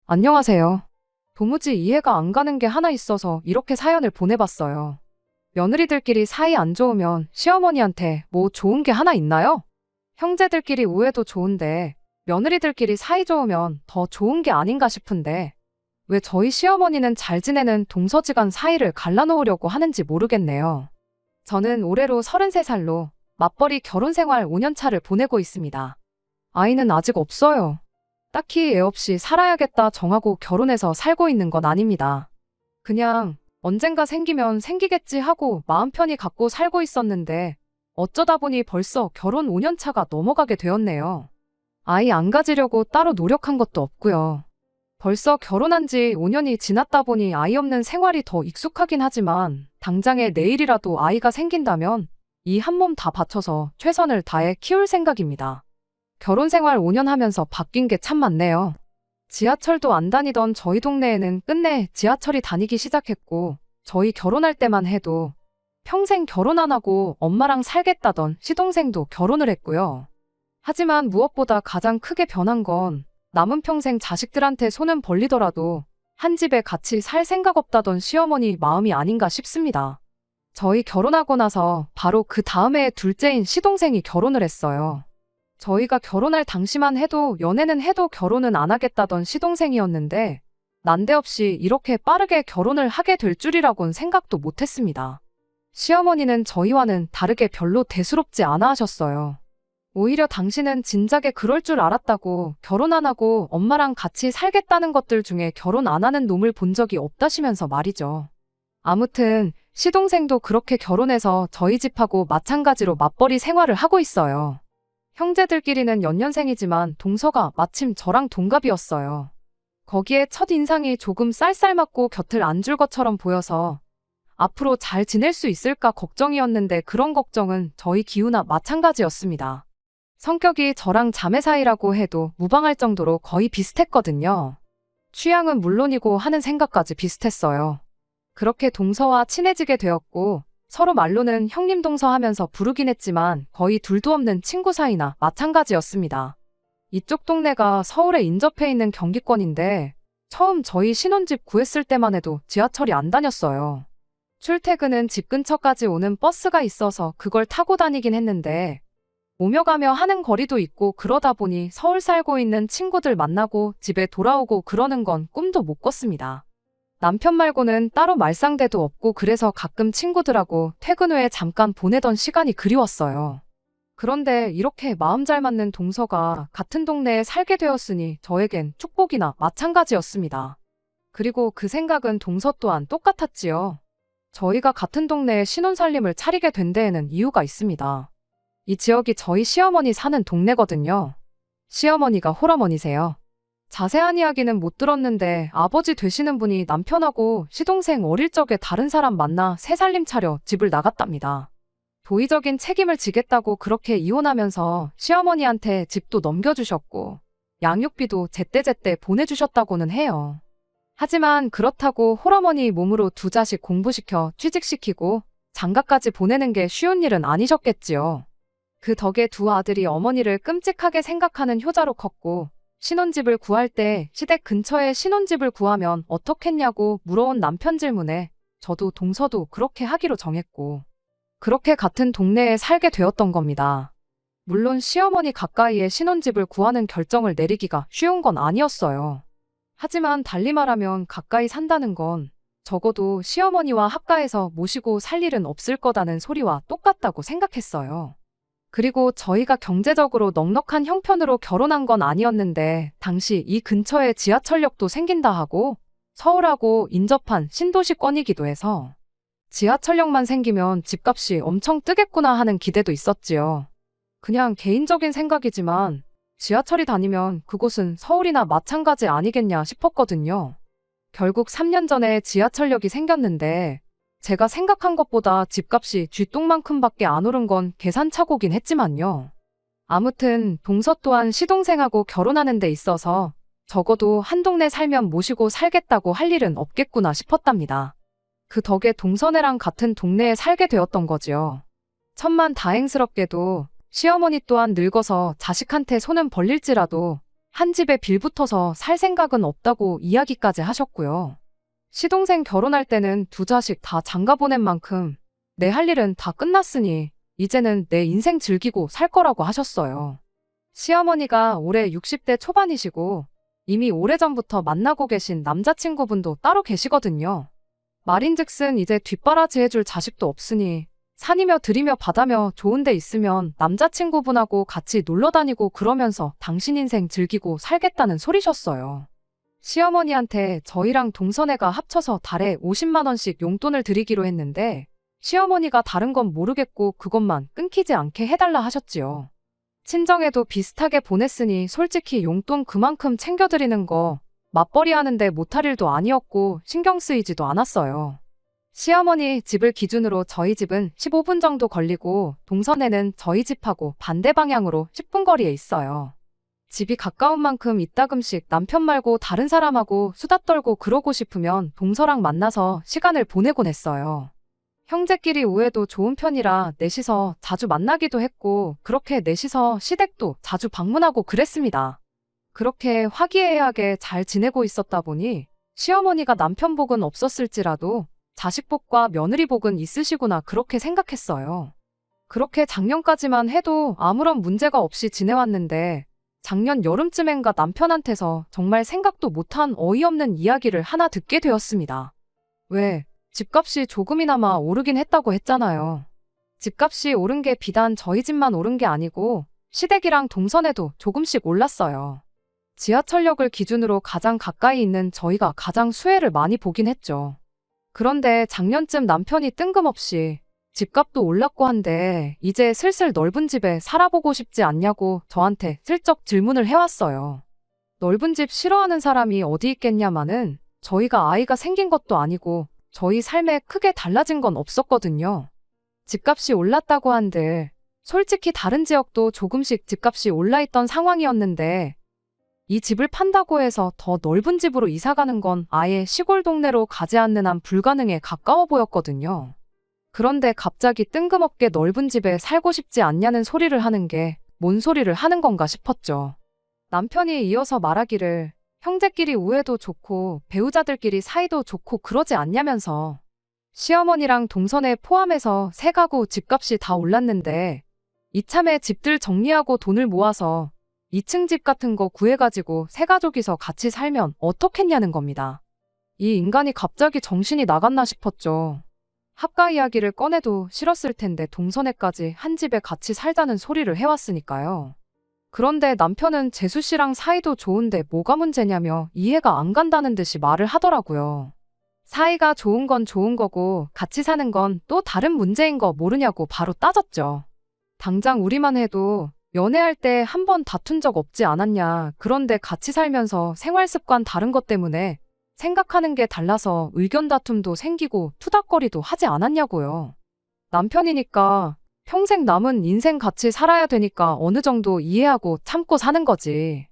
안녕하세요. 도무지 이해가 안 가는 게 하나 있어서 이렇게 사연을 보내봤어요. 며느리들끼리 사이 안 좋으면 시어머니한테 뭐 좋은 게 하나 있나요? 형제들끼리 우애도 좋은데 며느리들끼리 사이 좋으면 더 좋은 게 아닌가 싶은데 왜 저희 시어머니는 잘 지내는 동서지간 사이를 갈라놓으려고 하는지 모르겠네요. 저는 올해로 33살로 맞벌이 결혼 생활 5년 차를 보내고 있습니다. 아이는 아직 없어요. 딱히 애 없이 살아야겠다 정하고 결혼해서 살고 있는 건 아닙니다. 그냥 언젠가 생기면 생기겠지 하고 마음 편히 갖고 살고 있었는데 어쩌다 보니 벌써 결혼 5년 차가 넘어가게 되었네요. 아이 안 가지려고 따로 노력한 것도 없고요. 벌써 결혼한 지 5년이 지났다 보니 아이 없는 생활이 더 익숙하긴 하지만 당장에 내일이라도 아이가 생긴다면 이 한 몸 다 바쳐서 최선을 다해 키울 생각입니다. 결혼 생활 5년 하면서 바뀐 게 참 많네요. 지하철도 안 다니던 저희 동네에는 끝내 지하철이 다니기 시작했고, 저희 결혼할 때만 해도 평생 결혼 안 하고 엄마랑 살겠다던 시동생도 결혼을 했고요. 하지만 무엇보다 가장 크게 변한 건 남은 평생 자식들한테 손은 벌리더라도 한 집에 같이 살 생각 없다던 시어머니 마음이 아닌가 싶습니다. 저희 결혼하고 나서 바로 그 다음 해에 둘째인 시동생이 결혼을 했어요. 저희가 결혼할 당시만 해도 연애는 해도 결혼은 안 하겠다던 시동생이었는데 난데없이 이렇게 빠르게 결혼을 하게 될 줄이라곤 생각도 못했습니다. 시어머니는 저희와는 다르게 별로 대수롭지 않아 하셨어요. 오히려 당신은 진작에 그럴 줄 알았다고 결혼 안 하고 엄마랑 같이 살겠다는 것들 중에 결혼 안 하는 놈을 본 적이 없다시면서 말이죠. 아무튼 시동생도 그렇게 결혼해서 저희 집하고 마찬가지로 맞벌이 생활을 하고 있어요. 형제들끼리는 연년생이지만 동서가 마침 저랑 동갑이었어요. 거기에 첫인상이 조금 쌀쌀맞고 곁을 안 줄 것처럼 보여서 앞으로 잘 지낼 수 있을까 걱정이었는데 그런 걱정은 저희 기우나 마찬가지였습니다. 성격이 저랑 자매 사이라고 해도 무방할 정도로 거의 비슷했거든요. 취향은 물론이고 하는 생각까지 비슷했어요. 그렇게 동서와 친해지게 되었고 서로 말로는 형님 동서 하면서 부르긴 했지만 거의 둘도 없는 친구 사이나 마찬가지였습니다. 이쪽 동네가 서울에 인접해 있는 경기권인데 처음 저희 신혼집 구했을 때만 해도 지하철이 안 다녔어요. 출퇴근은 집 근처까지 오는 버스가 있어서 그걸 타고 다니긴 했는데 오며 가며 하는 거리도 있고 그러다 보니 서울 살고 있는 친구들 만나고 집에 돌아오고 그러는 건 꿈도 못 꿨습니다. 남편 말고는 따로 말상대도 없고 그래서 가끔 친구들하고 퇴근 후에 잠깐 보내던 시간이 그리웠어요. 그런데 이렇게 마음 잘 맞는 동서가 같은 동네에 살게 되었으니 저에겐 축복이나 마찬가지였습니다. 그리고 그 생각은 동서 또한 똑같았지요. 저희가 같은 동네에 신혼살림을 차리게 된 데에는 이유가 있습니다. 이 지역이 저희 시어머니 사는 동네거든요. 시어머니가 홀어머니세요. 자세한 이야기는 못 들었는데 아버지 되시는 분이 남편하고 시동생 어릴 적에 다른 사람 만나 새 살림 차려 집을 나갔답니다. 도의적인 책임을 지겠다고 그렇게 이혼하면서 시어머니한테 집도 넘겨주셨고 양육비도 제때제때 보내주셨다고는 해요. 하지만 그렇다고 홀어머니 몸으로 두 자식 공부시켜 취직시키고 장가까지 보내는 게 쉬운 일은 아니셨겠지요. 그 덕에 두 아들이 어머니를 끔찍하게 생각하는 효자로 컸고 신혼집을 구할 때 시댁 근처에 신혼집을 구하면 어떻겠냐고 물어온 남편 질문에 저도 동서도 그렇게 하기로 정했고 그렇게 같은 동네에 살게 되었던 겁니다. 물론 시어머니 가까이에 신혼집을 구하는 결정을 내리기가 쉬운 건 아니었어요. 하지만 달리 말하면 가까이 산다는 건 적어도 시어머니와 합가해서 모시고 살 일은 없을 거다는 소리와 똑같다고 생각했어요. 그리고 저희가 경제적으로 넉넉한 형편으로 결혼한 건 아니었는데 당시 이 근처에 지하철역도 생긴다 하고 서울하고 인접한 신도시권이기도 해서 지하철역만 생기면 집값이 엄청 뜨겠구나 하는 기대도 있었지요. 그냥 개인적인 생각이지만 지하철이 다니면 그곳은 서울이나 마찬가지 아니겠냐 싶었거든요. 결국 3년 전에 지하철역이 생겼는데 제가 생각한 것보다 집값이 쥐똥만큼밖에 안 오른 건 계산착오긴 했지만요. 아무튼 동서 또한 시동생하고 결혼하는 데 있어서 적어도 한 동네 살면 모시고 살겠다고 할 일은 없겠구나 싶었답니다. 그 덕에 동서네랑 같은 동네에 살게 되었던 거지요. 천만 다행스럽게도 시어머니 또한 늙어서 자식한테 손은 벌릴지라도 한 집에 빌붙어서 살 생각은 없다고 이야기까지 하셨고요. 시동생 결혼할 때는 두 자식 다 장가 보낸 만큼 내 할 일은 다 끝났으니 이제는 내 인생 즐기고 살 거라고 하셨어요. 시어머니가 올해 60대 초반이시고 이미 오래전부터 만나고 계신 남자친구분도 따로 계시거든요. 말인즉슨 이제 뒷바라지 해줄 자식도 없으니 산이며 들이며 바다며 좋은 데 있으면 남자친구분하고 같이 놀러 다니고 그러면서 당신 인생 즐기고 살겠다는 소리셨어요. 시어머니한테 저희랑 동선애가 합쳐서 달에 50만 원씩 용돈을 드리기로 했는데 시어머니가 다른 건 모르겠고 그것만 끊기지 않게 해달라 하셨지요. 친정에도 비슷하게 보냈으니 솔직히 용돈 그만큼 챙겨드리는 거 맞벌이 하는데 못할 일도 아니었고 신경 쓰이지도 않았어요. 시어머니 집을 기준으로 저희 집은 15분 정도 걸리고 동선에는 저희 집하고 반대 방향으로 10분 거리에 있어요. 집이 가까운 만큼 이따금씩 남편 말고 다른 사람하고 수다 떨고 그러고 싶으면 동서랑 만나서 시간을 보내곤 했어요. 형제끼리 우애도 좋은 편이라 넷이서 자주 만나기도 했고 그렇게 넷이서 시댁도 자주 방문하고 그랬습니다. 그렇게 화기애애하게 잘 지내고 있었다 보니 시어머니가 남편 복은 없었을지라도 자식 복과 며느리 복은 있으시구나 그렇게 생각했어요. 그렇게 작년까지만 해도 아무런 문제가 없이 지내왔는데 작년 여름쯤엔가 남편한테서 정말 생각도 못한 어이없는 이야기를 하나 듣게 되었습니다. 왜? 집값이 조금이나마 오르긴 했다고 했잖아요. 집값이 오른 게 비단 저희 집만 오른 게 아니고 시댁이랑 동선에도 조금씩 올랐어요. 지하철역을 기준으로 가장 가까이 있는 저희가 가장 수혜를 많이 보긴 했죠. 그런데 작년쯤 남편이 뜬금없이 집값도 올랐고 한데 이제 슬슬 넓은 집에 살아보고 싶지 않냐고 저한테 슬쩍 질문을 해왔어요. 넓은 집 싫어하는 사람이 어디 있겠냐마는 저희가 아이가 생긴 것도 아니고 저희 삶에 크게 달라진 건 없었거든요. 집값이 올랐다고 한들 솔직히 다른 지역도 조금씩 집값이 올라있던 상황이었는데 이 집을 판다고 해서 더 넓은 집으로 이사가는 건 아예 시골 동네로 가지 않는 한 불가능에 가까워 보였거든요. 그런데 갑자기 뜬금없게 넓은 집에 살고 싶지 않냐는 소리를 하는 게 뭔 소리를 하는 건가 싶었죠. 남편이 이어서 말하기를 형제끼리 우애도 좋고 배우자들끼리 사이도 좋고 그러지 않냐면서 시어머니랑 동선에 포함해서 세 가구 집값이 다 올랐는데 이참에 집들 정리하고 돈을 모아서 2층 집 같은 거 구해가지고 세 가족이서 같이 살면 어떻겠냐는 겁니다. 이 인간이 갑자기 정신이 나갔나 싶었죠. 합가 이야기를 꺼내도 싫었을 텐데 동선에까지 한 집에 같이 살자는 소리를 해왔으니까요. 그런데 남편은 재수 씨랑 사이도 좋은데 뭐가 문제냐며 이해가 안 간다는 듯이 말을 하더라고요. 사이가 좋은 건 좋은 거고 같이 사는 건 또 다른 문제인 거 모르냐고 바로 따졌죠. 당장 우리만 해도 연애할 때 한 번 다툰 적 없지 않았냐. 그런데 같이 살면서 생활 습관 다른 것 때문에 생각하는 게 달라서 의견 다툼도 생기고 투닥거리도 하지 않았냐고요. 남편이니까 평생 남은 인생 같이 살아야 되니까 어느 정도 이해하고 참고 사는 거지.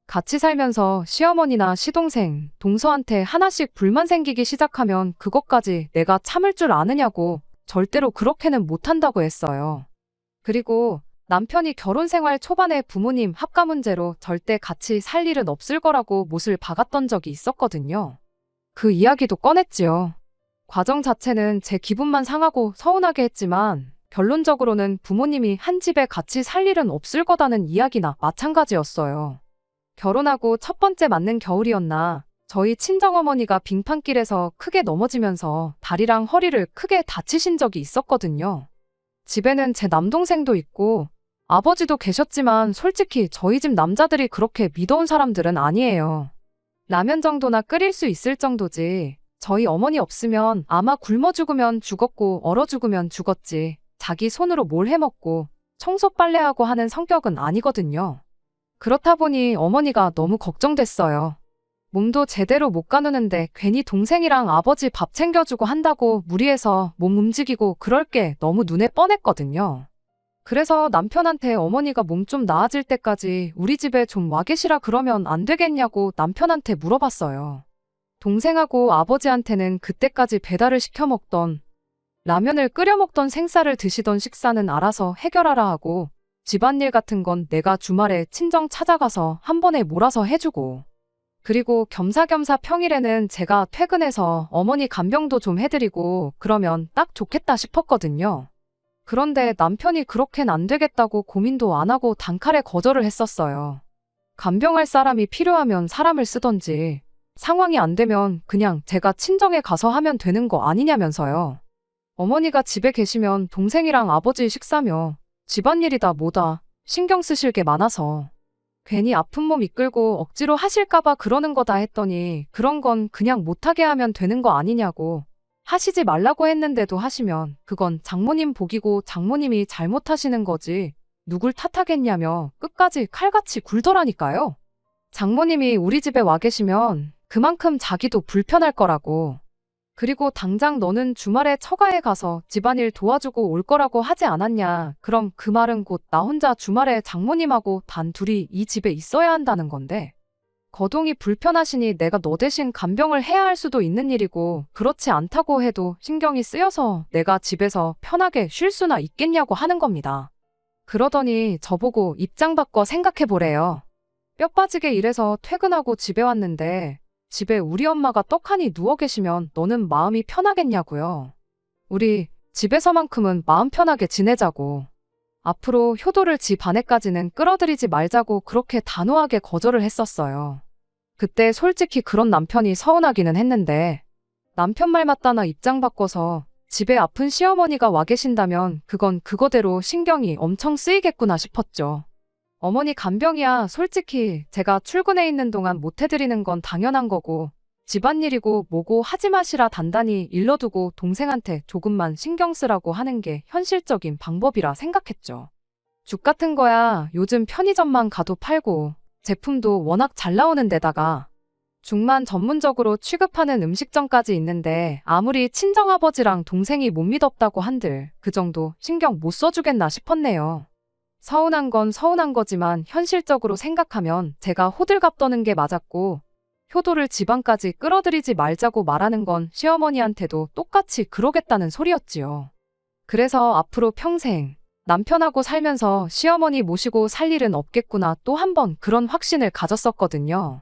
같이 살면서 시어머니나 시동생, 동서한테 하나씩 불만 생기기 시작하면 그것까지 내가 참을 줄 아느냐고 절대로 그렇게는 못한다고 했어요. 그리고 남편이 결혼 생활 초반에 부모님 합가 문제로 절대 같이 살 일은 없을 거라고 못을 박았던 적이 있었거든요. 그 이야기도 꺼냈지요. 과정 자체는 제 기분만 상하고 서운하게 했지만 결론적으로는 부모님이 한 집에 같이 살 일은 없을 거다는 이야기나 마찬가지였어요. 결혼하고 첫 번째 맞는 겨울이었나 저희 친정어머니가 빙판길에서 크게 넘어지면서 다리랑 허리를 크게 다치신 적이 있었거든요. 집에는 제 남동생도 있고 아버지도 계셨지만 솔직히 저희 집 남자들이 그렇게 믿어온 사람들은 아니에요. 라면 정도나 끓일 수 있을 정도지 저희 어머니 없으면 아마 굶어 죽으면 죽었고 얼어 죽으면 죽었지 자기 손으로 뭘 해먹고 청소 빨래하고 하는 성격은 아니거든요. 그렇다 보니 어머니가 너무 걱정됐어요. 몸도 제대로 못 가누는데 괜히 동생이랑 아버지 밥 챙겨주고 한다고 무리해서 몸 움직이고 그럴 게 너무 눈에 뻔했거든요. 그래서 남편한테 어머니가 몸 좀 나아질 때까지 우리 집에 좀 와 계시라 그러면 안 되겠냐고 남편한테 물어봤어요. 동생하고 아버지한테는 그때까지 배달을 시켜 먹던 라면을 끓여 먹던 생쌀을 드시던 식사는 알아서 해결하라 하고 집안일 같은 건 내가 주말에 친정 찾아가서 한 번에 몰아서 해주고, 그리고 겸사겸사 평일에는 제가 퇴근해서 어머니 간병도 좀 해드리고 그러면 딱 좋겠다 싶었거든요. 그런데 남편이 그렇게는 안 되겠다고 고민도 안 하고 단칼에 거절을 했었어요. 간병할 사람이 필요하면 사람을 쓰던지, 상황이 안 되면 그냥 제가 친정에 가서 하면 되는 거 아니냐면서요. 어머니가 집에 계시면 동생이랑 아버지 식사며 집안일이다 뭐다 신경 쓰실 게 많아서 괜히 아픈 몸 이끌고 억지로 하실까봐 그러는 거다 했더니 그런 건 그냥 못하게 하면 되는 거 아니냐고, 하시지 말라고 했는데도 하시면 그건 장모님 복이고 장모님이 잘못하시는 거지 누굴 탓하겠냐며 끝까지 칼같이 굴더라니까요. 장모님이 우리 집에 와 계시면 그만큼 자기도 불편할 거라고. 그리고 당장 너는 주말에 처가에 가서 집안일 도와주고 올 거라고 하지 않았냐. 그럼 그 말은 곧 나 혼자 주말에 장모님하고 단 둘이 이 집에 있어야 한다는 건데. 거동이 불편하시니 내가 너 대신 간병을 해야 할 수도 있는 일이고, 그렇지 않다고 해도 신경이 쓰여서 내가 집에서 편하게 쉴 수나 있겠냐고 하는 겁니다. 그러더니 저보고 입장 바꿔 생각해 보래요. 뼈 빠지게 일해서 퇴근하고 집에 왔는데 집에 우리 엄마가 떡하니 누워 계시면 너는 마음이 편하겠냐고요. 우리 집에서만큼은 마음 편하게 지내자고. 앞으로 효도를 집 안에까지는 끌어들이지 말자고 그렇게 단호하게 거절을 했었어요. 그때 솔직히 그런 남편이 서운하기는 했는데, 남편 말 맞다나 입장 바꿔서 집에 아픈 시어머니가 와 계신다면 그건 그거대로 신경이 엄청 쓰이겠구나 싶었죠. 어머니 간병이야 솔직히 제가 출근해 있는 동안 못 해드리는 건 당연한 거고, 집안일이고 뭐고 하지 마시라 단단히 일러두고 동생한테 조금만 신경 쓰라고 하는 게 현실적인 방법이라 생각했죠. 죽 같은 거야 요즘 편의점만 가도 팔고 제품도 워낙 잘 나오는 데다가 죽만 전문적으로 취급하는 음식점까지 있는데 아무리 친정아버지랑 동생이 못 믿었다고 한들 그 정도 신경 못 써주겠나 싶었네요. 서운한 건 서운한 거지만 현실적으로 생각하면 제가 호들갑 떠는 게 맞았고, 효도를 집안까지 끌어들이지 말자고 말하는 건 시어머니한테도 똑같이 그러겠다는 소리였지요. 그래서 앞으로 평생 남편하고 살면서 시어머니 모시고 살 일은 없겠구나 또 한 번 그런 확신을 가졌었거든요.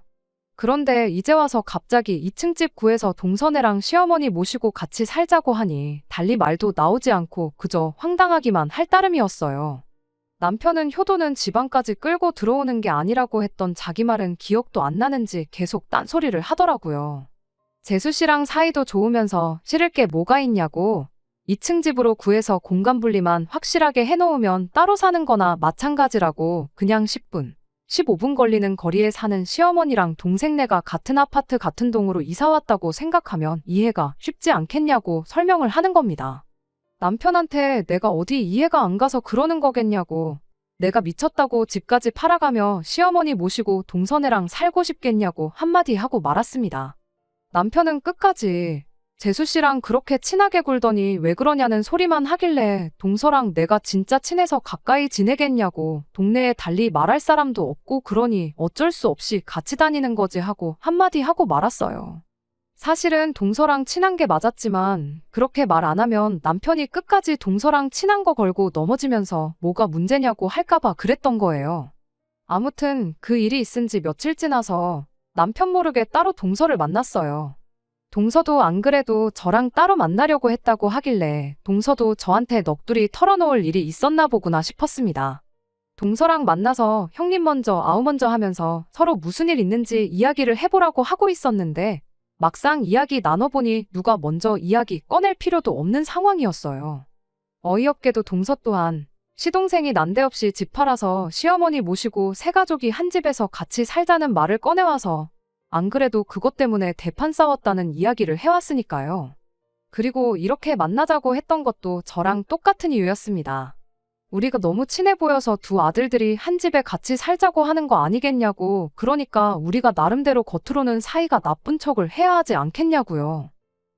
그런데 이제 와서 갑자기 2층 집 구해서 동서네랑 시어머니 모시고 같이 살자고 하니 달리 말도 나오지 않고 그저 황당하기만 할 따름이었어요. 남편은 효도는 집안까지 끌고 들어오는 게 아니라고 했던 자기 말은 기억도 안 나는지 계속 딴소리를 하더라고요. 재수 씨랑 사이도 좋으면서 싫을 게 뭐가 있냐고, 2층 집으로 구해서 공간 분리만 확실하게 해놓으면 따로 사는 거나 마찬가지라고 그냥 10분, 15분 걸리는 거리에 사는 시어머니랑 동생네가 같은 아파트 같은 동으로 이사 왔다고 생각하면 이해가 쉽지 않겠냐고 설명을 하는 겁니다. 남편한테 내가 어디 이해가 안 가서 그러는 거겠냐고, 내가 미쳤다고 집까지 팔아가며 시어머니 모시고 동서네랑 살고 싶겠냐고 한마디 하고 말았습니다. 남편은 끝까지 재수 씨랑 그렇게 친하게 굴더니 왜 그러냐는 소리만 하길래 동서랑 내가 진짜 친해서 가까이 지내겠냐고, 동네에 달리 말할 사람도 없고 그러니 어쩔 수 없이 같이 다니는 거지 하고 한마디 하고 말았어요. 사실은 동서랑 친한 게 맞았지만 그렇게 말 안 하면 남편이 끝까지 동서랑 친한 거 걸고 넘어지면서 뭐가 문제냐고 할까봐 그랬던 거예요. 아무튼 그 일이 있은 지 며칠 지나서 남편 모르게 따로 동서를 만났어요. 동서도 안 그래도 저랑 따로 만나려고 했다고 하길래 동서도 저한테 넋두리 털어놓을 일이 있었나 보구나 싶었습니다. 동서랑 만나서 형님 먼저 아우 먼저 하면서 서로 무슨 일 있는지 이야기를 해보라고 하고 있었는데 막상 이야기 나눠보니 누가 먼저 이야기 꺼낼 필요도 없는 상황이었어요. 어이없게도 동서 또한 시동생이 난데없이 집 팔아서 시어머니 모시고 세 가족이 한 집에서 같이 살자는 말을 꺼내와서 안 그래도 그것 때문에 대판 싸웠다는 이야기를 해왔으니까요. 그리고 이렇게 만나자고 했던 것도 저랑 똑같은 이유였습니다. 우리가 너무 친해 보여서 두 아들들이 한 집에 같이 살자고 하는 거 아니겠냐고, 그러니까 우리가 나름대로 겉으로는 사이가 나쁜 척을 해야 하지 않겠냐고요.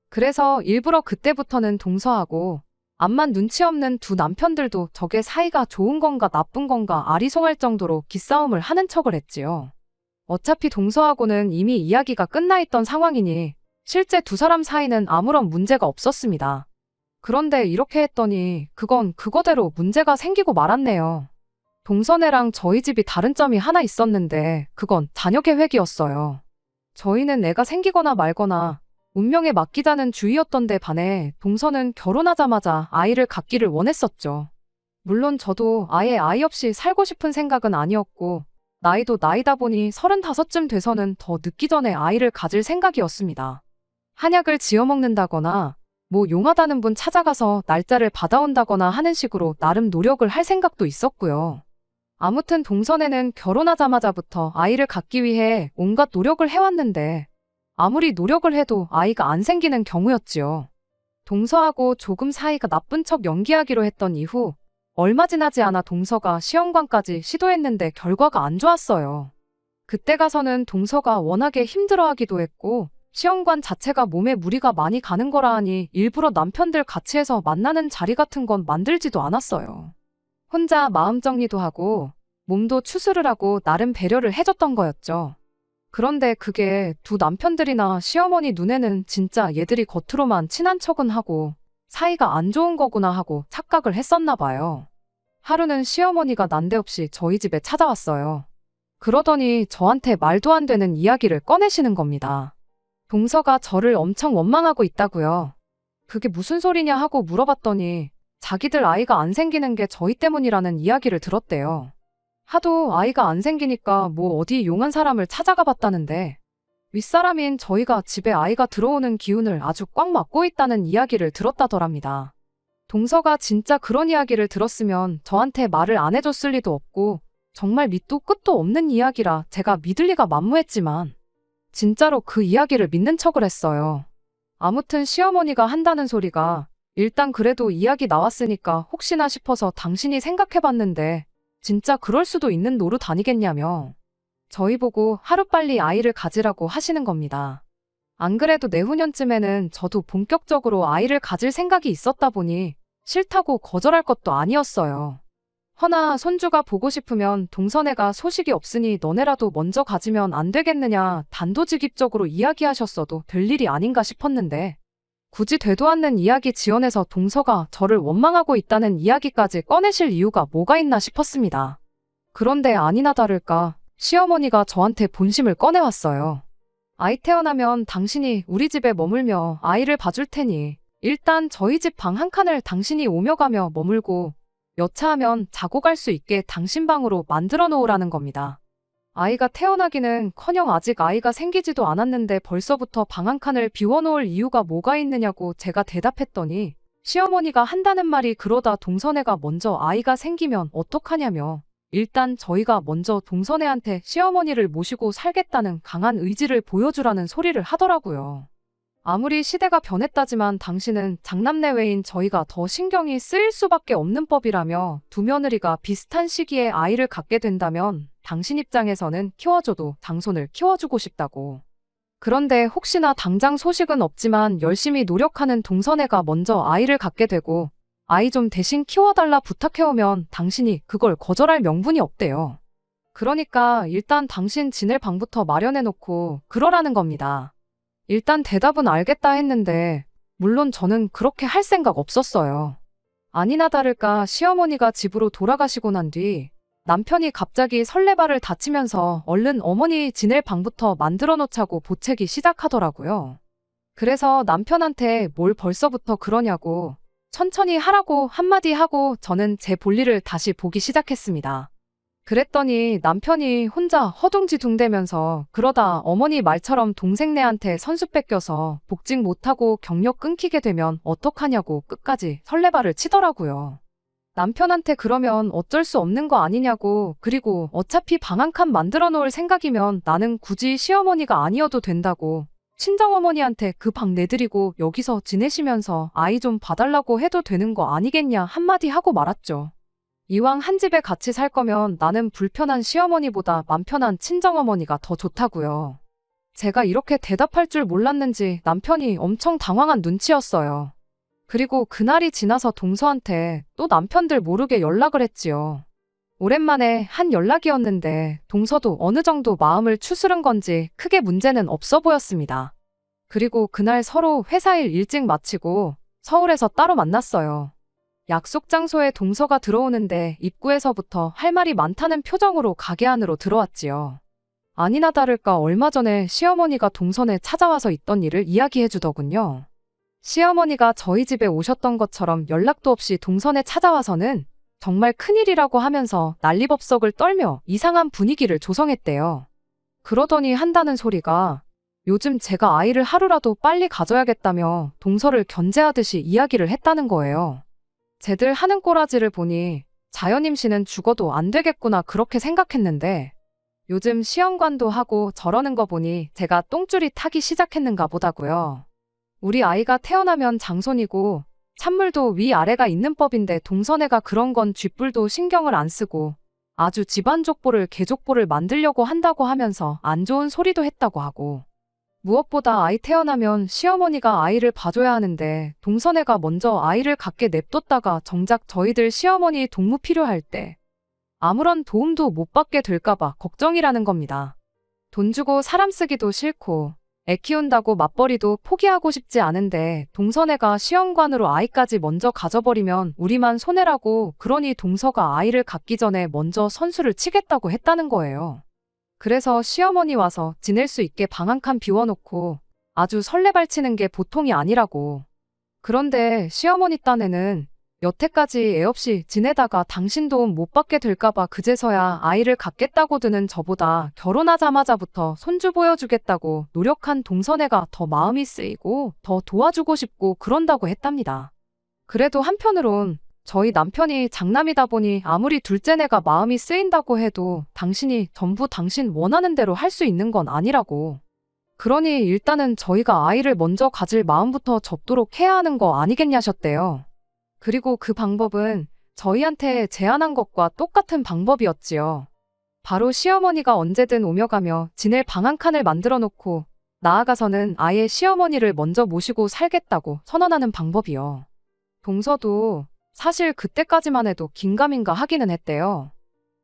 그래서 일부러 그때부터는 동서하고 암만 눈치 없는 두 남편들도 저게 사이가 좋은 건가 나쁜 건가 아리송할 정도로 기싸움을 하는 척을 했지요. 어차피 동서하고는 이미 이야기가 끝나 있던 상황이니 실제 두 사람 사이는 아무런 문제가 없었습니다. 그런데 이렇게 했더니 그건 그거대로 문제가 생기고 말았네요. 동서네랑 저희 집이 다른 점이 하나 있었는데 그건 자녀 계획이었어요. 저희는 애가 생기거나 말거나 운명에 맡기자는 주의였던데 반해 동서는 결혼하자마자 아이를 갖기를 원했었죠. 물론 저도 아예 아이 없이 살고 싶은 생각은 아니었고 나이도 나이다 보니 35쯤 돼서는 더 늦기 전에 아이를 가질 생각이었습니다. 한약을 지어 먹는다거나 뭐 용하다는 분 찾아가서 날짜를 받아온다거나 하는 식으로 나름 노력을 할 생각도 있었고요. 아무튼 동선에는 결혼하자마자부터 아이를 갖기 위해 온갖 노력을 해왔는데 아무리 노력을 해도 아이가 안 생기는 경우였지요. 동서하고 조금 사이가 나쁜 척 연기하기로 했던 이후 얼마 지나지 않아 동서가 시험관까지 시도했는데 결과가 안 좋았어요. 그때 가서는 동서가 워낙에 힘들어하기도 했고 시험관 자체가 몸에 무리가 많이 가는 거라 하니 일부러 남편들 같이 해서 만나는 자리 같은 건 만들지도 않았어요. 혼자 마음 정리도 하고 몸도 추스를 하고 나름 배려를 해줬던 거였죠. 그런데 그게 두 남편들이나 시어머니 눈에는 진짜 얘들이 겉으로만 친한 척은 하고 사이가 안 좋은 거구나 하고 착각을 했었나 봐요. 하루는 시어머니가 난데없이 저희 집에 찾아왔어요. 그러더니 저한테 말도 안 되는 이야기를 꺼내시는 겁니다. 동서가 저를 엄청 원망하고 있다고요. 그게 무슨 소리냐 하고 물어봤더니 자기들 아이가 안 생기는 게 저희 때문이라는 이야기를 들었대요. 하도 아이가 안 생기니까 뭐 어디 용한 사람을 찾아가 봤다는데 윗사람인 저희가 집에 아이가 들어오는 기운을 아주 꽉 막고 있다는 이야기를 들었다더랍니다. 동서가 진짜 그런 이야기를 들었으면 저한테 말을 안 해줬을 리도 없고 정말 밑도 끝도 없는 이야기라 제가 믿을 리가 만무했지만 진짜로 그 이야기를 믿는 척을 했어요. 아무튼 시어머니가 한다는 소리가 일단 그래도 이야기 나왔으니까 혹시나 싶어서 당신이 생각해봤는데 진짜 그럴 수도 있는 노릇 아니겠냐며 저희 보고 하루빨리 아이를 가지라고 하시는 겁니다. 안 그래도 내후년쯤에는 저도 본격적으로 아이를 가질 생각이 있었다 보니 싫다고 거절할 것도 아니었어요. 허나 손주가 보고 싶으면 동서네가 소식이 없으니 너네라도 먼저 가지면 안 되겠느냐 단도직입적으로 이야기하셨어도 될 일이 아닌가 싶었는데 굳이 되도 않는 이야기 지어내서 동서가 저를 원망하고 있다는 이야기까지 꺼내실 이유가 뭐가 있나 싶었습니다. 그런데 아니나 다를까 시어머니가 저한테 본심을 꺼내왔어요. 아이 태어나면 당신이 우리 집에 머물며 아이를 봐줄 테니 일단 저희 집 방 한 칸을 당신이 오며 가며 머물고 여차하면 자고 갈 수 있게 당신 방으로 만들어 놓으라는 겁니다. 아이가 태어나기는커녕 아직 아이가 생기지도 않았는데 벌써부터 방 한 칸을 비워놓을 이유가 뭐가 있느냐고 제가 대답했더니 시어머니가 한다는 말이 그러다 동서네가 먼저 아이가 생기면 어떡하냐며 일단 저희가 먼저 동서네한테 시어머니를 모시고 살겠다는 강한 의지를 보여주라는 소리를 하더라고요. 아무리 시대가 변했다지만 당신은 장남내외인 저희가 더 신경이 쓰일 수밖에 없는 법이라며 두 며느리가 비슷한 시기에 아이를 갖게 된다면 당신 입장에서는 키워줘도 장손을 키워주고 싶다고. 그런데 혹시나 당장 소식은 없지만 열심히 노력하는 동서네가 먼저 아이를 갖게 되고 아이 좀 대신 키워달라 부탁해오면 당신이 그걸 거절할 명분이 없대요. 그러니까 일단 당신 지낼 방부터 마련해놓고 그러라는 겁니다. 일단 대답은 알겠다 했는데 물론 저는 그렇게 할 생각 없었어요. 아니나 다를까 시어머니가 집으로 돌아가시고 난 뒤 남편이 갑자기 설레발을 다치면서 얼른 어머니 지낼 방부터 만들어 놓자고 보채기 시작하더라고요. 그래서 남편한테 뭘 벌써부터 그러냐고 천천히 하라고 한마디 하고 저는 제 볼일을 다시 보기 시작했습니다. 그랬더니 남편이 혼자 허둥지둥대면서 그러다 어머니 말처럼 동생네한테 선수 뺏겨서 복직 못하고 경력 끊기게 되면 어떡하냐고 끝까지 설레발을 치더라고요. 남편한테 그러면 어쩔 수 없는 거 아니냐고 그리고 어차피 방 한 칸 만들어 놓을 생각이면 나는 굳이 시어머니가 아니어도 된다고 친정어머니한테 그 방 내드리고 여기서 지내시면서 아이 좀 봐달라고 해도 되는 거 아니겠냐 한마디 하고 말았죠. 이왕 한 집에 같이 살 거면 나는 불편한 시어머니보다 맘 편한 친정어머니가 더 좋다고요. 제가 이렇게 대답할 줄 몰랐는지 남편이 엄청 당황한 눈치였어요. 그리고 그날이 지나서 동서한테 또 남편들 모르게 연락을 했지요. 오랜만에 한 연락이었는데 동서도 어느 정도 마음을 추스른 건지 크게 문제는 없어 보였습니다. 그리고 그날 서로 회사 일 일찍 마치고 서울에서 따로 만났어요. 약속 장소에 동서가 들어오는데 입구에서부터 할 말이 많다는 표정으로 가게 안으로 들어왔지요. 아니나 다를까 얼마 전에 시어머니가 동선에 찾아와서 있던 일을 이야기해 주더군요. 시어머니가 저희 집에 오셨던 것처럼 연락도 없이 동선에 찾아와서는 정말 큰일이라고 하면서 난리법석을 떨며 이상한 분위기를 조성했대요. 그러더니 한다는 소리가 요즘 제가 아이를 하루라도 빨리 가져야겠다며 동서를 견제하듯이 이야기를 했다는 거예요. 쟤들 하는 꼬라지를 보니 자연 임신은 죽어도 안 되겠구나 그렇게 생각했는데 요즘 시험관도 하고 저러는 거 보니 제가 똥줄이 타기 시작했는가 보다고요. 우리 아이가 태어나면 장손이고 찬물도 위아래가 있는 법인데 동선애가 그런 건 쥐뿔도 신경을 안 쓰고 아주 집안 족보를 개족보를 만들려고 한다고 하면서 안 좋은 소리도 했다고 하고 무엇보다 아이 태어나면 시어머니가 아이를 봐줘야 하는데 동선애가 먼저 아이를 갖게 냅뒀다가 정작 저희들 시어머니 동무 필요할 때 아무런 도움도 못 받게 될까봐 걱정이라는 겁니다. 돈 주고 사람 쓰기도 싫고 애 키운다고 맞벌이도 포기하고 싶지 않은데 동선애가 시험관으로 아이까지 먼저 가져버리면 우리만 손해라고 그러니 동서가 아이를 갖기 전에 먼저 선수를 치겠다고 했다는 거예요. 그래서 시어머니 와서 지낼 수 있게 방 한 칸 비워놓고 아주 설레발치는 게 보통이 아니라고. 그런데 시어머니 딴에는 여태까지 애 없이 지내다가 당신 도움 못 받게 될까봐 그제서야 아이를 갖겠다고 드는 저보다 결혼하자마자부터 손주 보여주겠다고 노력한 동선애가 더 마음이 쓰이고 더 도와주고 싶고 그런다고 했답니다. 그래도 한편으론 저희 남편이 장남이다 보니 아무리 둘째네가 마음이 쓰인다고 해도 당신이 전부 당신 원하는 대로 할 수 있는 건 아니라고. 그러니 일단은 저희가 아이를 먼저 가질 마음부터 접도록 해야 하는 거 아니겠냐셨대요. 그리고 그 방법은 저희한테 제안한 것과 똑같은 방법이었지요. 바로 시어머니가 언제든 오며 가며 지낼 방 한 칸을 만들어 놓고 나아가서는 아예 시어머니를 먼저 모시고 살겠다고 선언하는 방법이요. 동서도 사실 그때까지만 해도 긴가민가 하기는 했대요.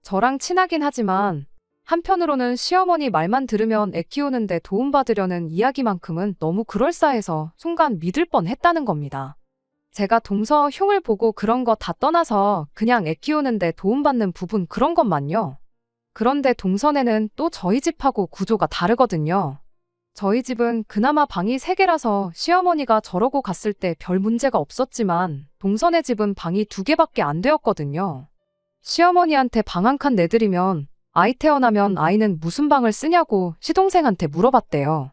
저랑 친하긴 하지만 한편으로는 시어머니 말만 들으면 애 키우는데 도움받으려는 이야기만큼은 너무 그럴싸해서 순간 믿을 뻔했다는 겁니다. 제가 동서 흉을 보고 그런 거 다 떠나서 그냥 애 키우는데 도움받는 부분 그런 것만요. 그런데 동선에는 또 저희 집하고 구조가 다르거든요. 저희 집은 그나마 방이 3개라서 시어머니가 저러고 갔을 때 별 문제가 없었지만 동선의 집은 방이 2개밖에 안 되었거든요. 시어머니한테 방 한 칸 내드리면 아이 태어나면 아이는 무슨 방을 쓰냐고 시동생한테 물어봤대요.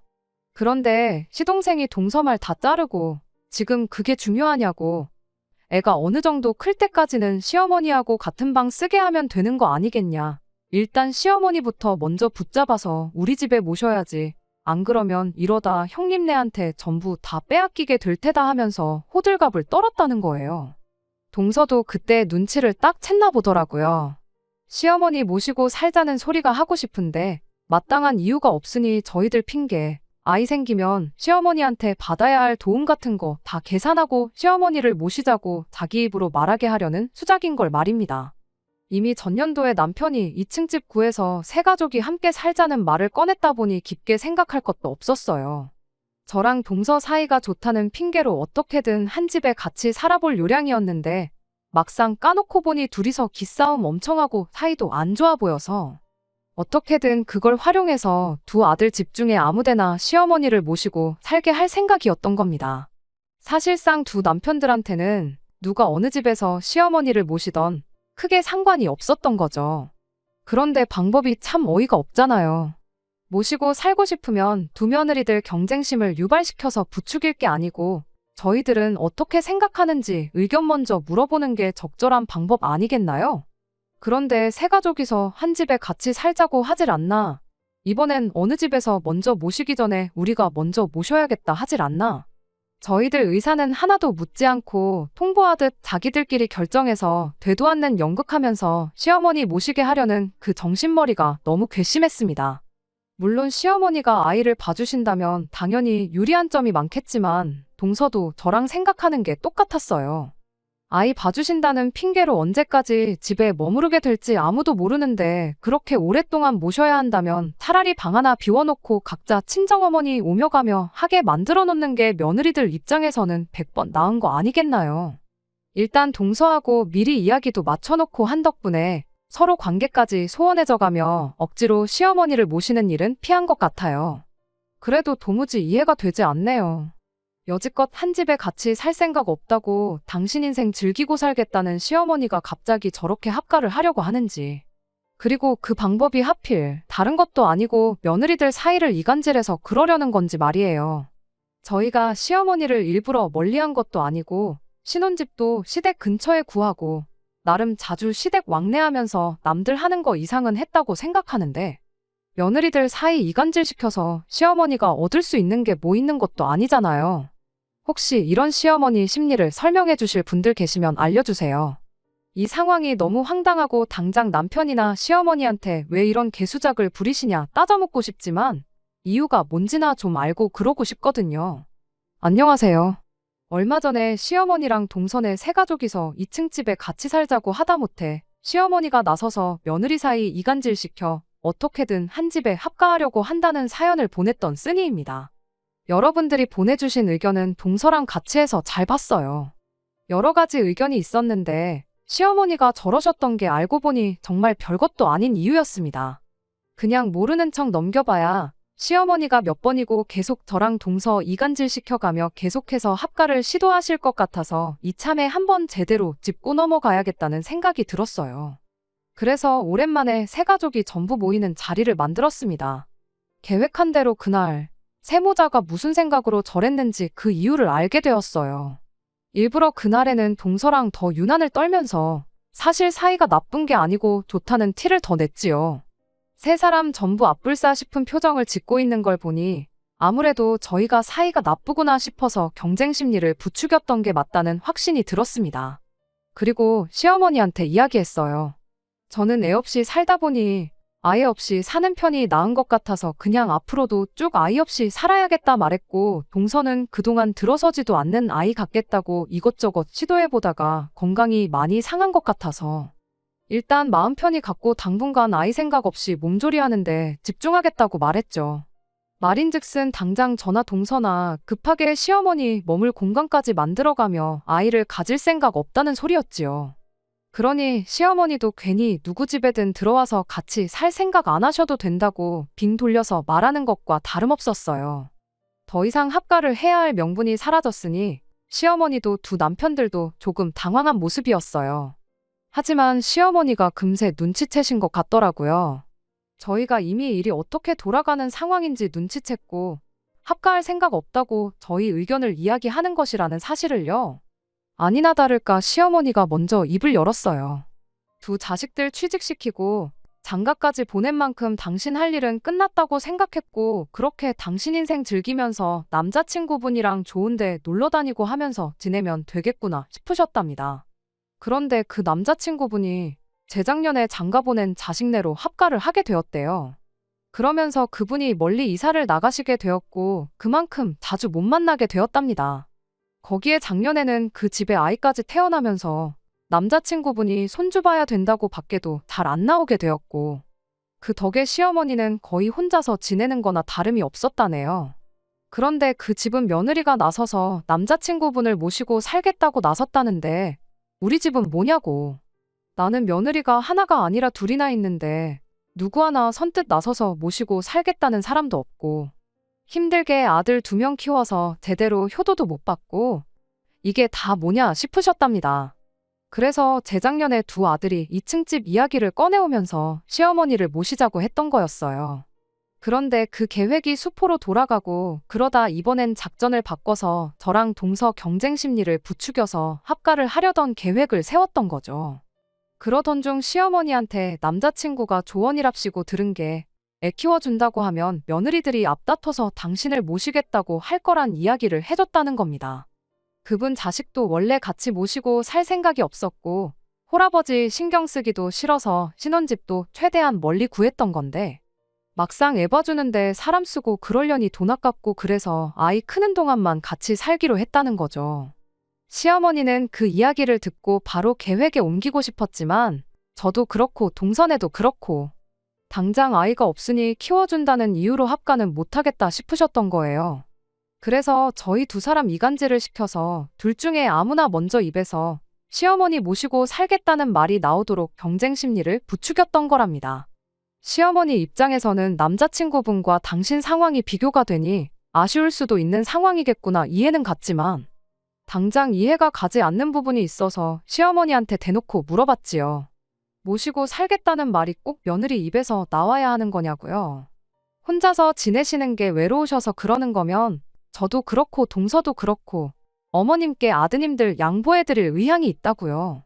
그런데 시동생이 동서 말 다 자르고 지금 그게 중요하냐고. 애가 어느 정도 클 때까지는 시어머니하고 같은 방 쓰게 하면 되는 거 아니겠냐. 일단 시어머니부터 먼저 붙잡아서 우리 집에 모셔야지. 안 그러면 이러다 형님네한테 전부 다 빼앗기게 될 테다 하면서 호들갑을 떨었다는 거예요. 동서도 그때 눈치를 딱 챘나 보더라고요. 시어머니 모시고 살자는 소리가 하고 싶은데 마땅한 이유가 없으니 저희들 핑계. 아이 생기면 시어머니한테 받아야 할 도움 같은 거 다 계산하고 시어머니를 모시자고 자기 입으로 말하게 하려는 수작인 걸 말입니다. 이미 전년도에 남편이 2층 집 구해서 세 가족이 함께 살자는 말을 꺼냈다 보니 깊게 생각할 것도 없었어요. 저랑 동서 사이가 좋다는 핑계로 어떻게든 한 집에 같이 살아볼 요량이었는데 막상 까놓고 보니 둘이서 기싸움 엄청 하고 사이도 안 좋아 보여서 어떻게든 그걸 활용해서 두 아들 집 중에 아무데나 시어머니를 모시고 살게 할 생각이었던 겁니다. 사실상 두 남편들한테는 누가 어느 집에서 시어머니를 모시던 크게 상관이 없었던 거죠. 그런데 방법이 참 어이가 없잖아요. 모시고 살고 싶으면 두 며느리들 경쟁심을 유발시켜서 부추길 게 아니고 저희들은 어떻게 생각하는지 의견 먼저 물어보는 게 적절한 방법 아니겠나요? 그런데 세 가족이서 한 집에 같이 살자고 하질 않나? 이번엔 어느 집에서 먼저 모시기 전에 우리가 먼저 모셔야겠다 하질 않나? 저희들 의사는 하나도 묻지 않고 통보하듯 자기들끼리 결정해서 되도 않는 연극하면서 시어머니 모시게 하려는 그 정신머리가 너무 괘씸했습니다. 물론 시어머니가 아이를 봐주신다면 당연히 유리한 점이 많겠지만 동서도 저랑 생각하는 게 똑같았어요. 아이 봐주신다는 핑계로 언제까지 집에 머무르게 될지 아무도 모르는데 그렇게 오랫동안 모셔야 한다면 차라리 방 하나 비워놓고 각자 친정어머니 오며 가며 하게 만들어 놓는 게 며느리들 입장에서는 100번 나은 거 아니겠나요? 일단 동서하고 미리 이야기도 맞춰놓고 한 덕분에 서로 관계까지 소원해져가며 억지로 시어머니를 모시는 일은 피한 것 같아요. 그래도 도무지 이해가 되지 않네요. 여지껏 한 집에 같이 살 생각 없다고 당신 인생 즐기고 살겠다는 시어머니가 갑자기 저렇게 합가를 하려고 하는지. 그리고 그 방법이 하필 다른 것도 아니고 며느리들 사이를 이간질해서 그러려는 건지 말이에요. 저희가 시어머니를 일부러 멀리한 것도 아니고 신혼집도 시댁 근처에 구하고 나름 자주 시댁 왕래하면서 남들 하는 거 이상은 했다고 생각하는데 며느리들 사이 이간질시켜서 시어머니가 얻을 수 있는 게 뭐 있는 것도 아니잖아요. 혹시 이런 시어머니 심리를 설명해 주실 분들 계시면 알려주세요. 이 상황이 너무 황당하고 당장 남편이나 시어머니한테 왜 이런 개수작을 부리시냐 따져묻고 싶지만 이유가 뭔지나 좀 알고 그러고 싶거든요. 안녕하세요. 얼마 전에 시어머니랑 동선의 세 가족이서 2층 집에 같이 살자고 하다못해 시어머니가 나서서 며느리 사이 이간질시켜 어떻게든 한 집에 합가하려고 한다는 사연을 보냈던 쓰니입니다. 여러분들이 보내주신 의견은 동서랑 같이 해서 잘 봤어요. 여러 가지 의견이 있었는데 시어머니가 저러셨던 게 알고 보니 정말 별것도 아닌 이유였습니다. 그냥 모르는 척 넘겨봐야 시어머니가 몇 번이고 계속 저랑 동서 이간질 시켜가며 계속해서 합가를 시도하실 것 같아서 이참에 한번 제대로 짚고 넘어가야겠다는 생각이 들었어요. 그래서 오랜만에 세 가족이 전부 모이는 자리를 만들었습니다. 계획한 대로 그날 세모자가 무슨 생각으로 저랬는지 그 이유를 알게 되었어요. 일부러 그날에는 동서랑 더 유난을 떨면서 사실 사이가 나쁜 게 아니고 좋다는 티를 더 냈지요. 세 사람 전부 앞불싸 싶은 표정을 짓고 있는 걸 보니 아무래도 저희가 사이가 나쁘구나 싶어서 경쟁 심리를 부추겼던 게 맞다는 확신이 들었습니다. 그리고 시어머니한테 이야기했어요. 저는 애 없이 살다 보니 아예 없이 사는 편이 나은 것 같아서 그냥 앞으로도 쭉 아이 없이 살아야겠다 말했고 동서는 그동안 들어서지도 않는 아이 갖겠다고 이것저것 시도해보다가 건강이 많이 상한 것 같아서 일단 마음 편히 갖고 당분간 아이 생각 없이 몸조리하는데 집중하겠다고 말했죠. 말인즉슨 당장 저나 동서나 급하게 시어머니 머물 공간까지 만들어가며 아이를 가질 생각 없다는 소리였지요. 그러니 시어머니도 괜히 누구 집에든 들어와서 같이 살 생각 안 하셔도 된다고 빙 돌려서 말하는 것과 다름없었어요. 더 이상 합가를 해야 할 명분이 사라졌으니 시어머니도 두 남편들도 조금 당황한 모습이었어요. 하지만 시어머니가 금세 눈치채신 것 같더라고요. 저희가 이미 일이 어떻게 돌아가는 상황인지 눈치챘고 합가할 생각 없다고 저희 의견을 이야기하는 것이라는 사실을요. 아니나 다를까 시어머니가 먼저 입을 열었어요. 두 자식들 취직시키고 장가까지 보낸 만큼 당신 할 일은 끝났다고 생각했고 그렇게 당신 인생 즐기면서 남자친구분이랑 좋은데 놀러 다니고 하면서 지내면 되겠구나 싶으셨답니다. 그런데 그 남자친구분이 재작년에 장가 보낸 자식네로 합가를 하게 되었대요. 그러면서 그분이 멀리 이사를 나가시게 되었고 그만큼 자주 못 만나게 되었답니다. 거기에 작년에는 그 집에 아이까지 태어나면서 남자친구분이 손주 봐야 된다고 밖에도 잘 안 나오게 되었고 그 덕에 시어머니는 거의 혼자서 지내는 거나 다름이 없었다네요. 그런데 그 집은 며느리가 나서서 남자친구분을 모시고 살겠다고 나섰다는데 우리 집은 뭐냐고. 나는 며느리가 하나가 아니라 둘이나 있는데 누구 하나 선뜻 나서서 모시고 살겠다는 사람도 없고 힘들게 아들 2명 키워서 제대로 효도도 못 받고 이게 다 뭐냐 싶으셨답니다. 그래서 재작년에 두 아들이 2층 집 이야기를 꺼내오면서 시어머니를 모시자고 했던 거였어요. 그런데 그 계획이 수포로 돌아가고 그러다 이번엔 작전을 바꿔서 저랑 동서 경쟁 심리를 부추겨서 합가를 하려던 계획을 세웠던 거죠. 그러던 중 시어머니한테 남자친구가 조언이랍시고 들은 게 애 키워준다고 하면 며느리들이 앞다퉈서 당신을 모시겠다고 할 거란 이야기를 해줬다는 겁니다. 그분 자식도 원래 같이 모시고 살 생각이 없었고 홀아버지 신경 쓰기도 싫어서 신혼집도 최대한 멀리 구했던 건데 막상 애 봐주는데 사람 쓰고 그러려니 돈 아깝고 그래서 아이 크는 동안만 같이 살기로 했다는 거죠. 시어머니는 그 이야기를 듣고 바로 계획에 옮기고 싶었지만 저도 그렇고 동선에도 그렇고 당장 아이가 없으니 키워준다는 이유로 합가는 못하겠다 싶으셨던 거예요. 그래서 저희 두 사람 이간질을 시켜서 둘 중에 아무나 먼저 입에서 시어머니 모시고 살겠다는 말이 나오도록 경쟁 심리를 부추겼던 거랍니다. 시어머니 입장에서는 남자친구분과 당신 상황이 비교가 되니 아쉬울 수도 있는 상황이겠구나 이해는 갔지만 당장 이해가 가지 않는 부분이 있어서 시어머니한테 대놓고 물어봤지요. 모시고 살겠다는 말이 꼭 며느리 입에서 나와야 하는 거냐고요. 혼자서 지내시는 게 외로우셔서 그러는 거면 저도 그렇고 동서도 그렇고 어머님께 아드님들 양보해드릴 의향이 있다고요.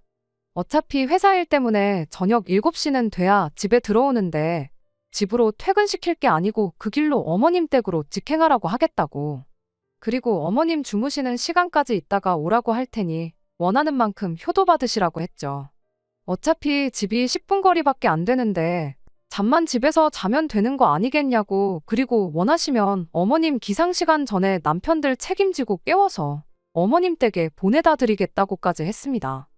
어차피 회사 일 때문에 저녁 7시는 돼야 집에 들어오는데 집으로 퇴근시킬 게 아니고 그 길로 어머님 댁으로 직행하라고 하겠다고. 그리고 어머님 주무시는 시간까지 있다가 오라고 할 테니 원하는 만큼 효도받으시라고 했죠. 어차피 집이 10분 거리밖에 안 되는데 잠만 집에서 자면 되는 거 아니겠냐고. 그리고 원하시면 어머님 기상시간 전에 남편들 책임지고 깨워서 어머님 댁에 보내다 드리겠다고까지 했습니다.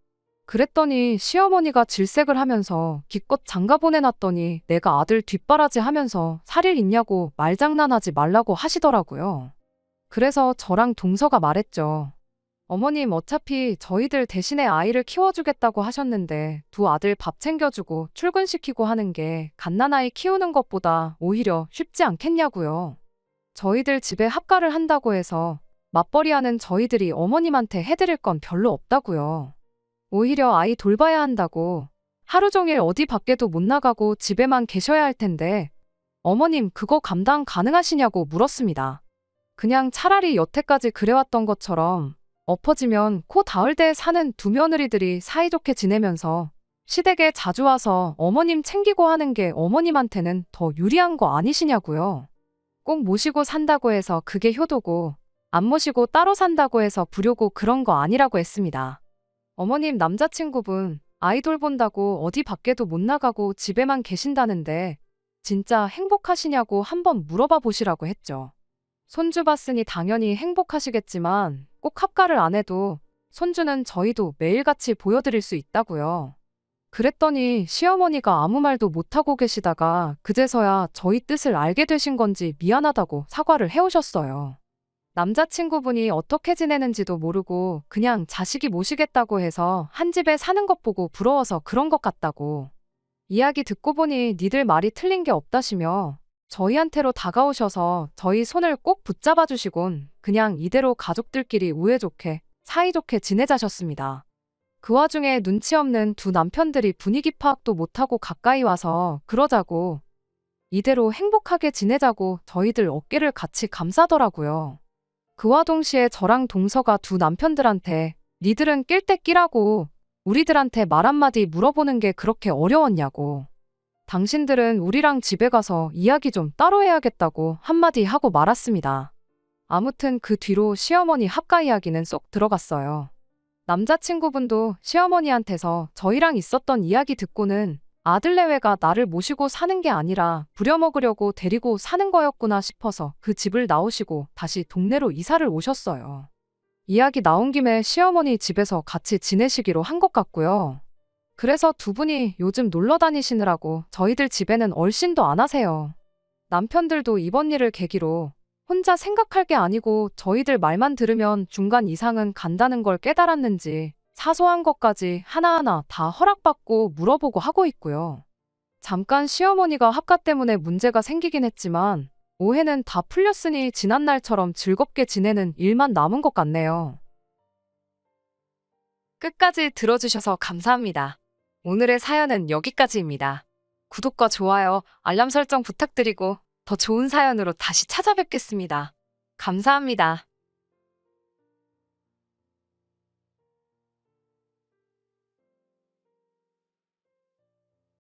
그랬더니 시어머니가 질색을 하면서 기껏 장가 보내놨더니 내가 아들 뒷바라지 하면서 살일 있냐고 말장난하지 말라고 하시더라고요. 그래서 저랑 동서가 말했죠. 어머님 어차피 저희들 대신에 아이를 키워주겠다고 하셨는데 두 아들 밥 챙겨주고 출근시키고 하는 게 갓난아이 키우는 것보다 오히려 쉽지 않겠냐고요. 저희들 집에 합가를 한다고 해서 맞벌이하는 저희들이 어머님한테 해드릴 건 별로 없다고요. 오히려 아이 돌봐야 한다고 하루 종일 어디 밖에도 못 나가고 집에만 계셔야 할 텐데 어머님 그거 감당 가능하시냐고 물었습니다. 그냥 차라리 여태까지 그래왔던 것처럼 엎어지면 코 닿을 데 사는 두 며느리들이 사이좋게 지내면서 시댁에 자주 와서 어머님 챙기고 하는 게 어머님한테는 더 유리한 거 아니시냐고요. 꼭 모시고 산다고 해서 그게 효도고 안 모시고 따로 산다고 해서 불효고 그런 거 아니라고 했습니다. 어머님 남자친구분 아이 돌본다고 어디 밖에도 못 나가고 집에만 계신다는데 진짜 행복하시냐고 한번 물어봐 보시라고 했죠. 손주 봤으니 당연히 행복하시겠지만 꼭 합가를 안 해도 손주는 저희도 매일같이 보여드릴 수 있다고요. 그랬더니 시어머니가 아무 말도 못하고 계시다가 그제서야 저희 뜻을 알게 되신 건지 미안하다고 사과를 해오셨어요. 남자친구분이 어떻게 지내는지도 모르고 그냥 자식이 모시겠다고 해서 한 집에 사는 것 보고 부러워서 그런 것 같다고. 이야기 듣고 보니 니들 말이 틀린 게 없다시며 저희한테로 다가오셔서 저희 손을 꼭 붙잡아 주시곤 그냥 이대로 가족들끼리 우애 좋게 사이좋게 지내자셨습니다. 그 와중에 눈치 없는 두 남편들이 분위기 파악도 못하고 가까이 와서 그러자고 이대로 행복하게 지내자고 저희들 어깨를 같이 감싸더라고요. 그와 동시에 저랑 동서가 두 남편들한테 니들은 낄 때 끼라고 우리들한테 말 한마디 물어보는 게 그렇게 어려웠냐고. 당신들은 우리랑 집에 가서 이야기 좀 따로 해야겠다고 한마디 하고 말았습니다. 아무튼 그 뒤로 시어머니 합가 이야기는 쏙 들어갔어요. 남자친구분도 시어머니한테서 저희랑 있었던 이야기 듣고는 아들내외가 나를 모시고 사는 게 아니라 부려먹으려고 데리고 사는 거였구나 싶어서 그 집을 나오시고 다시 동네로 이사를 오셨어요. 이야기 나온 김에 시어머니 집에서 같이 지내시기로 한 것 같고요. 그래서 두 분이 요즘 놀러 다니시느라고 저희들 집에는 얼씬도 안 하세요. 남편들도 이번 일을 계기로 혼자 생각할 게 아니고 저희들 말만 들으면 중간 이상은 간다는 걸 깨달았는지 사소한 것까지 하나하나 다 허락받고 물어보고 하고 있고요. 잠깐 시어머니가 합가 때문에 문제가 생기긴 했지만 오해는 다 풀렸으니 지난날처럼 즐겁게 지내는 일만 남은 것 같네요. 끝까지 들어주셔서 감사합니다. 오늘의 사연은 여기까지입니다. 구독과 좋아요, 알람 설정 부탁드리고 더 좋은 사연으로 다시 찾아뵙겠습니다. 감사합니다.